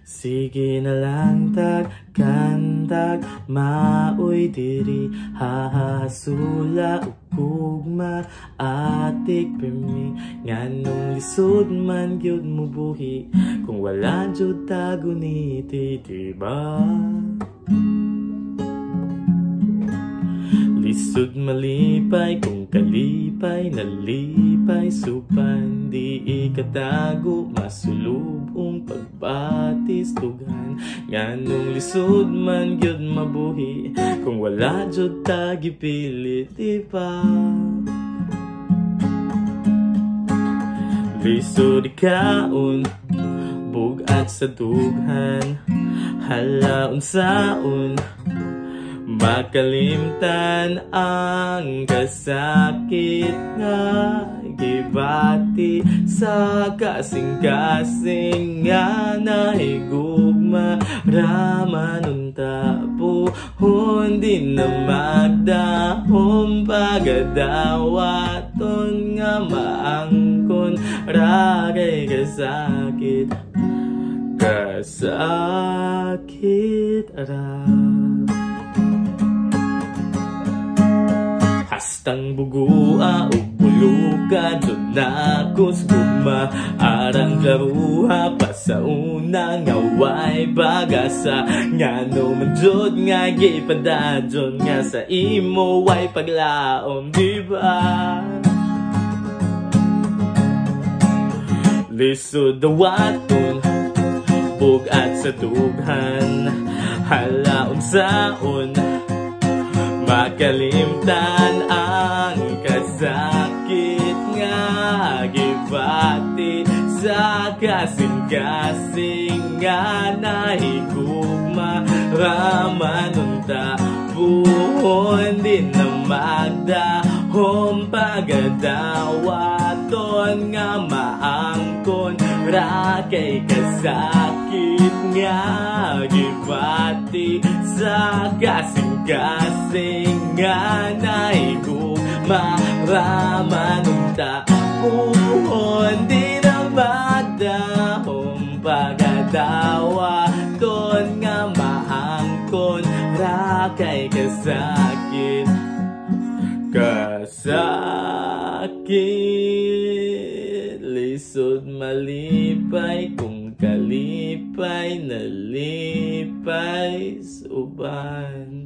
Sige na lang tag maoy diri hahasula ugma atik permi nganong lisod man gyud mo buhi kung wala jud taguniti diba? Lisod malipay kung kalipay nalipay supan di ikatago masulubong pagbatis tugan nganong lisod man gyud mabuhi kung wala jud tagipilit diba? Lisod ikaon bugat sa dughan halaon saon makalimtan ang kasakit nga gibati sa kasing-kasing nga nahigugma ramanon tapuhon din na magdahom pagadawaton nga maangkon ragay kasakit ra hastang bugua o bulugan doon nakos guma arang karuha pa sa unang ngaway bagasa nga no manjod nga gipadadyon nga sa imo way paglaom diba? Lisod dawaton bugat sa dughan halaon saon makalimtan ang kasakit nga gibati sa kasing-kasing nga nahigugma ramanon tapuhon din na magdahom pagadawaton nga maangkon ra kay kasakit nga gibati sa kasing-kasing nga nahigugma ramanon tapuhon di na magdahom pagadawaton nga maangkon ra kay kasakit lisod malipay kung kalipay nalipay suban.